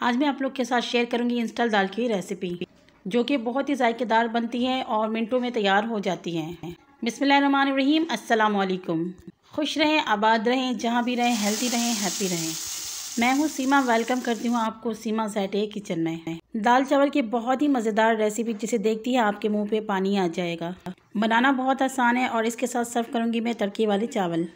आज मैं आप लोग के साथ शेयर करूंगी इंस्टॉल दाल की रेसिपी, जो कि बहुत ही जायकेदार बनती है और मिनटों में तैयार हो जाती है। बिस्मिल्लाहिर्रहमानिर्रहीम, अस्सलाम वालेकुम। खुश रहें, आबाद रहें, जहाँ भी रहें, हेल्दी रहें, हैप्पी रहें। मैं हूँ सीमा, वेलकम करती हूँ आपको सीमा ज़ैटे किचन में। दाल चावल की बहुत ही मज़ेदार रेसिपी जिसे देखती है आपके मुँह पे पानी आ जाएगा। बनाना बहुत आसान है और इसके साथ सर्व करूँगी मैं तड़के वाले चावल।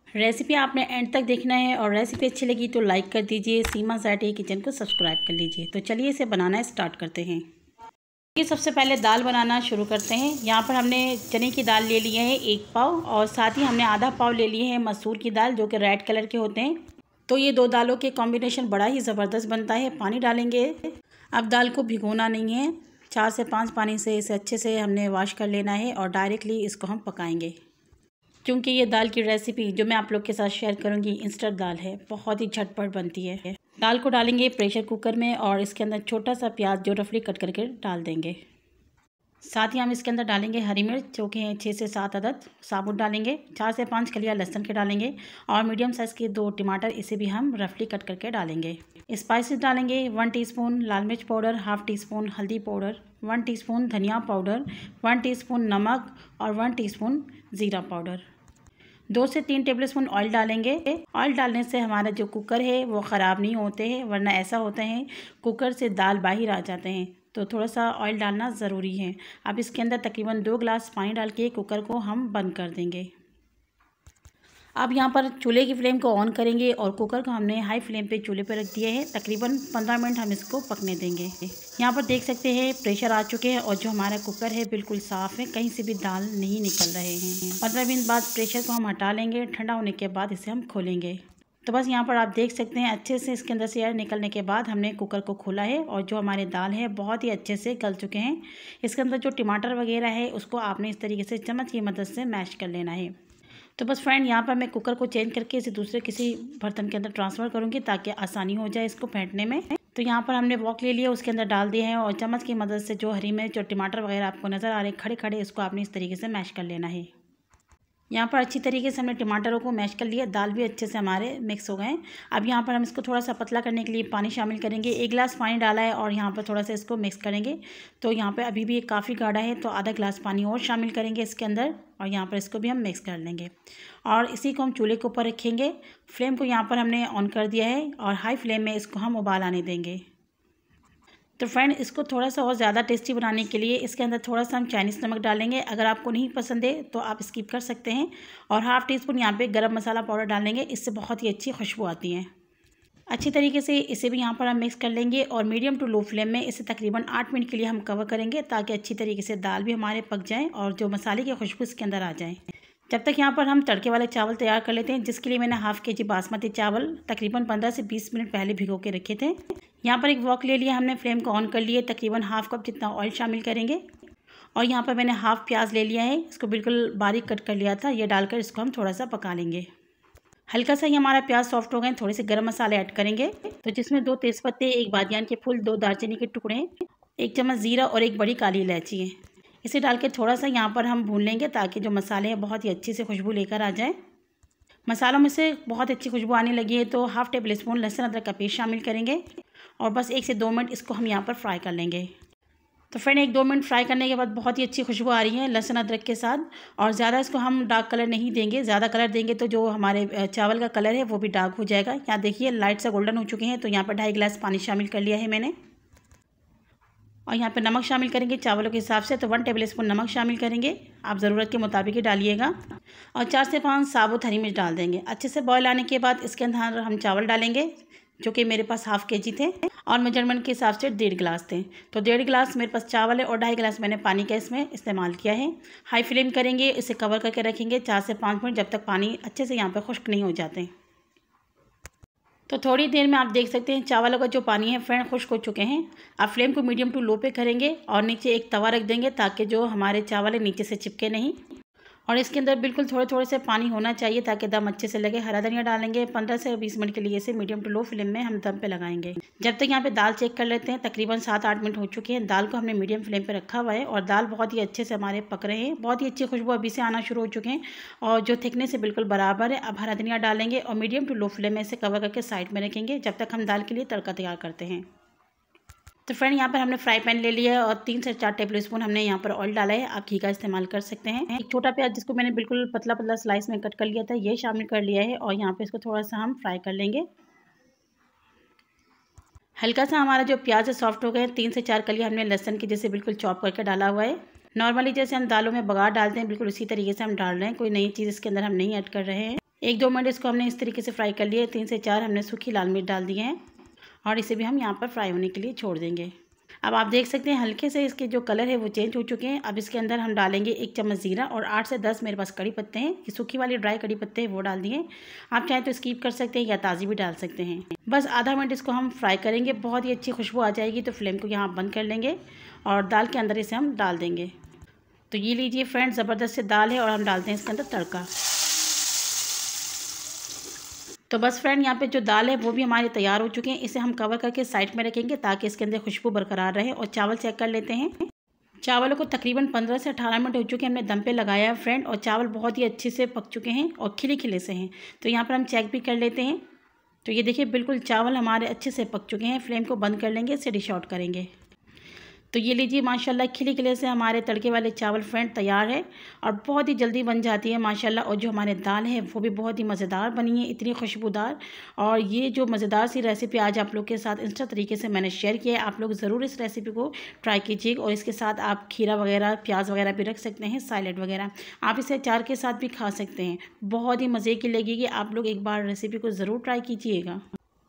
रेसिपी आपने एंड तक देखना है और रेसिपी अच्छी लगी तो लाइक कर दीजिए, सीमा ज़ैटे किचन को सब्सक्राइब कर लीजिए। तो चलिए इसे बनाना स्टार्ट करते हैं। ये सबसे पहले दाल बनाना शुरू करते हैं। यहाँ पर हमने चने की दाल ले ली है 1 पाव और साथ ही हमने आधा पाव ले लिए हैं मसूर की दाल, जो कि रेड कलर के होते हैं। तो ये दो दालों के कॉम्बिनेशन बड़ा ही ज़बरदस्त बनता है। पानी डालेंगे। अब दाल को भिगोना नहीं है, 4 से 5 पानी से इसे अच्छे से हमने वॉश कर लेना है और डायरेक्टली इसको हम पकाएंगे। क्योंकि ये दाल की रेसिपी जो मैं आप लोग के साथ शेयर करूंगी इंस्टेंट दाल है, बहुत ही झटपट बनती है। दाल को डालेंगे प्रेशर कुकर में और इसके अंदर छोटा सा प्याज जो रफली कट करके डाल देंगे। साथ ही हम इसके अंदर डालेंगे हरी मिर्च, जो कि 6 से 7 अदद साबुत डालेंगे। 4 से 5 कलियां लहसुन के डालेंगे और मीडियम साइज़ के 2 टमाटर, इसे भी हम रफली कट करके डालेंगे। स्पाइसेस डालेंगे 1 टीस्पून लाल मिर्च पाउडर, हाफ़ टीस्पून हल्दी पाउडर, 1 टीस्पून धनिया पाउडर, 1 टीस्पून नमक और 1 टीस्पून ज़ीरा पाउडर। 2 से 3 टेबलस्पून ऑयल डालेंगे। ऑयल डालने से हमारा जो कुकर है वो ख़राब नहीं होते हैं, वरना ऐसा होता है कुकर से दाल बाहर आ जाते हैं। तो थोड़ा सा ऑयल डालना ज़रूरी है। अब इसके अंदर तकरीबन 2 गिलास पानी डाल के कुकर को हम बंद कर देंगे। अब यहाँ पर चूल्हे की फ्लेम को ऑन करेंगे और कुकर को हमने हाई फ्लेम पे चूल्हे पे रख दिया है। तकरीबन 15 मिनट हम इसको पकने देंगे। यहाँ पर देख सकते हैं प्रेशर आ चुके हैं और जो हमारा कुकर है बिल्कुल साफ़ है, कहीं से भी दाल नहीं निकल रहे हैं। 15 मिनट बाद प्रेशर को हम हटा लेंगे। ठंडा होने के बाद इसे हम खोलेंगे। तो बस यहाँ पर आप देख सकते हैं अच्छे से इसके अंदर से एयर निकलने के बाद हमने कुकर को खोला है और जो हमारे दाल है बहुत ही अच्छे से गल चुके हैं। इसके अंदर जो टमाटर वगैरह है उसको आपने इस तरीके से चम्मच की मदद से मैश कर लेना है। तो बस फ्रेंड, यहाँ पर मैं कुकर को चेंज करके इसे दूसरे किसी बर्तन के अंदर ट्रांसफ़र करूँगी ताकि आसानी हो जाए इसको फेंटने में। तो यहाँ पर हमने वॉक ले लिया, उसके अंदर डाल दिया है और चम्मच की मदद से जो हरी मिर्च और टमाटर वगैरह आपको नज़र आ रहे हैं खड़े खड़े, इसको आपने इस तरीके से मैश कर लेना है। यहाँ पर अच्छी तरीके से हमने टमाटरों को मैश कर लिया, दाल भी अच्छे से हमारे मिक्स हो गए। अब यहाँ पर हम इसको थोड़ा सा पतला करने के लिए पानी शामिल करेंगे। 1 गिलास पानी डाला है और यहाँ पर थोड़ा सा इसको मिक्स करेंगे। तो यहाँ पर अभी भी ये काफ़ी गाढ़ा है, तो आधा गिलास पानी और शामिल करेंगे इसके अंदर और यहाँ पर इसको भी हम मिक्स कर लेंगे और इसी को हम चूल्हे के ऊपर रखेंगे। फ्लेम को यहाँ पर हमने ऑन कर दिया है और हाई फ्लेम में इसको हम उबाल आने देंगे। तो फ्रेंड, इसको थोड़ा सा और ज़्यादा टेस्टी बनाने के लिए इसके अंदर थोड़ा सा हम चाइनीज़ नमक डालेंगे। अगर आपको नहीं पसंद है तो आप स्किप कर सकते हैं। और हाफ़ टीस्पून यहाँ पे गरम मसाला पाउडर डालेंगे, इससे बहुत ही अच्छी खुशबू आती है। अच्छी तरीके से इसे भी यहाँ पर हम मिक्स कर लेंगे और मीडियम टू लो फ्लेम में इसे तकरीबन 8 मिनट के लिए हम कवर करेंगे ताकि अच्छी तरीके से दाल भी हमारे पक जाएँ और जो मसाले की खुशबू इसके अंदर आ जाए। जब तक यहाँ पर हम तड़के वाले चावल तैयार कर लेते हैं, जिसके लिए मैंने हाफ़ केजी बासमती चावल तकरीबन 15 से 20 मिनट पहले भिगो के रखे थे। यहाँ पर एक वॉक ले लिया हमने, फ्लेम को ऑन कर लिए, तकरीबन हाफ़ कप जितना ऑयल शामिल करेंगे और यहाँ पर मैंने हाफ़ प्याज ले लिया है, इसको बिल्कुल बारीक कट कर लिया था। ये डालकर इसको हम थोड़ा सा पका लेंगे। हल्का सा ही हमारा प्याज सॉफ्ट हो गए, थोड़े से गर्म मसाले ऐड करेंगे। तो जिसमें 2 तेज़पत्ते, 1 बादियान के फूल, 2 दालचीनी के टुकड़े, 1 चम्मच ज़ीरा और 1 बड़ी काली इलायची है। इसे डाल के थोड़ा सा यहाँ पर हम भून लेंगे ताकि जो मसाले हैं बहुत ही अच्छी से खुशबू लेकर आ जाए। मसालों में से बहुत अच्छी खुशबू आने लगी है तो हाफ़ टेबल स्पून लहसुन अदरक का पेस्ट शामिल करेंगे और बस 1 से 2 मिनट इसको हम यहाँ पर फ्राई कर लेंगे। तो फ्रेंड, 1-2 मिनट फ्राई करने के बाद बहुत ही अच्छी खुशबू आ रही है लहसुन अदरक के साथ। और ज़्यादा इसको हम डार्क कलर नहीं देंगे, ज़्यादा कलर देंगे तो जो हमारे चावल का कलर है वो भी डार्क हो जाएगा। यहाँ देखिए लाइट सा गोल्डन हो चुके हैं। तो यहाँ पर 2.5 गिलास पानी शामिल कर लिया है मैंने और यहाँ पे नमक शामिल करेंगे चावलों के हिसाब से। तो 1 टेबल स्पून नमक शामिल करेंगे, आप ज़रूरत के मुताबिक ही डालिएगा और 4 से 5 साबुत हरी मिर्च डाल देंगे। अच्छे से बॉयल आने के बाद इसके अंदर हम चावल डालेंगे, जो कि मेरे पास हाफ़ केजी थे और मेजरमेंट के हिसाब से 1.5 गिलास थे। तो 1.5 गिलास मेरे पास चावल है और 2.5 गिलास मैंने पानी का इसमें इस्तेमाल किया है। हाई फ्लेम करेंगे, इसे कवर करके रखेंगे 4 से 5 मिनट, जब तक पानी अच्छे से यहाँ पर खुश्क नहीं हो जाते। तो थोड़ी देर में आप देख सकते हैं चावलों का जो पानी है फ्रेंड खुश्क हो चुके हैं। आप फ्लेम को मीडियम टू लो पे करेंगे और नीचे एक तवा रख देंगे ताकि जो हमारे चावल है नीचे से चिपके नहीं। और इसके अंदर बिल्कुल थोड़े थोड़े से पानी होना चाहिए ताकि दम अच्छे से लगे। हरा धनिया डालेंगे। 15 से 20 मिनट के लिए इसे मीडियम टू लो फ्लेम में हम दम पे लगाएंगे। जब तक यहाँ पे दाल चेक कर लेते हैं। तकरीबन 7-8 मिनट हो चुके हैं। दाल को हमने मीडियम फ्लेम पे रखा हुआ है और दाल बहुत ही अच्छे से हमारे पक रहे हैं। बहुत ही अच्छी खुशबू अभी से आना शुरू हो चुके हैं और जो थिकनेस है बिल्कुल बराबर है। अब हरा धनिया डालेंगे और मीडियम टू लो फ्लेम में इसे कवर करके साइड में रखेंगे जब तक हम दाल के लिए तड़का तैयार करते हैं। तो फ्रेंड यहाँ पर हमने फ्राई पैन ले लिया है और 3 से 4 टेबल स्पून हमने यहाँ पर ऑयल डाला है। आप घी का इस्तेमाल कर सकते हैं। एक छोटा प्याज जिसको मैंने बिल्कुल पतला पतला स्लाइस में कट कर लिया था, ये शामिल कर लिया है और यहाँ पे इसको थोड़ा सा हम फ्राई कर लेंगे। हल्का सा हमारा जो प्याज है सॉफ्ट हो गए। 3 से 4 कली हमने लहसुन की जैसे बिल्कुल चॉप करके डाला हुआ है। नॉर्मली जैसे हम दालों में बघार डालते हैं बिल्कुल उसी तरीके से हम डाल रहे हैं। कोई नई चीज़ इसके अंदर हम नहीं ऐड कर रहे हैं। 1-2 मिनट इसको हमने इस तरीके से फ्राई कर लिया है। 3 से 4 हमने सूखी लाल मिर्च डाल दिए हैं और इसे भी हम यहाँ पर फ्राई होने के लिए छोड़ देंगे। अब आप देख सकते हैं हल्के से इसके जो कलर है वो चेंज हो चुके हैं। अब इसके अंदर हम डालेंगे 1 चम्मच जीरा और 8 से 10 मेरे पास कड़ी पत्ते हैं। ये सूखी वाली ड्राई कड़ी पत्ते हैं वो डाल दिए। आप चाहें तो स्कीप कर सकते हैं या ताज़ी भी डाल सकते हैं। बस आधा मिनट इसको हम फ्राई करेंगे। बहुत ही अच्छी खुशबू आ जाएगी तो फ्लेम को यहाँ बंद कर लेंगे और दाल के अंदर इसे हम डाल देंगे। तो ये लीजिए फ्रेंड, ज़बरदस्त से दाल है और हम डालते हैं इसके अंदर तड़का। तो बस फ्रेंड यहाँ पे जो दाल है वो भी हमारे तैयार हो चुके हैं। इसे हम कवर करके साइड में रखेंगे ताकि इसके अंदर खुशबू बरकरार रहे। और चावल चेक कर लेते हैं। चावलों को तकरीबन 15 से 18 मिनट हो चुके हैं हमने दम पे लगाया है फ्रेंड और चावल बहुत ही अच्छे से पक चुके हैं और खिले खिले से हैं। तो यहाँ पर हम चेक भी कर लेते हैं। तो ये देखिए बिल्कुल चावल हमारे अच्छे से पक चुके हैं। फ्लेम को बंद कर लेंगे, इसे डिश आउट करेंगे। तो ये लीजिए माशाल्लाह खिले खिले से हमारे तड़के वाले चावल फ्रेंड तैयार है और बहुत ही जल्दी बन जाती है माशाल्लाह। और जो हमारे दाल है वो भी बहुत ही मज़ेदार बनी है, इतनी खुशबूदार। और ये जो मज़ेदार सी रेसिपी आज आप लोग के साथ इंस्टा तरीके से मैंने शेयर किया है। आप लोग ज़रूर इस रेसिपी को ट्राई कीजिएगा और इसके साथ आप खीरा वगैरह, प्याज वगैरह भी रख सकते हैं, सैलेड वगैरह। आप इसे अचार के साथ भी खा सकते हैं। बहुत ही मज़े की लगेगी। आप लोग एक बार रेसिपी को ज़रूर ट्राई कीजिएगा।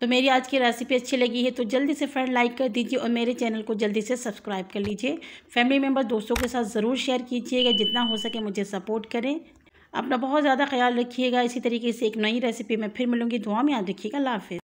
तो मेरी आज की रेसिपी अच्छी लगी है तो जल्दी से फ्रेंड लाइक कर दीजिए और मेरे चैनल को जल्दी से सब्सक्राइब कर लीजिए। फैमिली मेम्बर, दोस्तों के साथ ज़रूर शेयर कीजिएगा। जितना हो सके मुझे सपोर्ट करें। अपना बहुत ज़्यादा ख्याल रखिएगा। इसी तरीके से एक नई रेसिपी में फिर मिलूँगी। दुआ में याद रखिएगा। अल्लाह हाफ़िज़।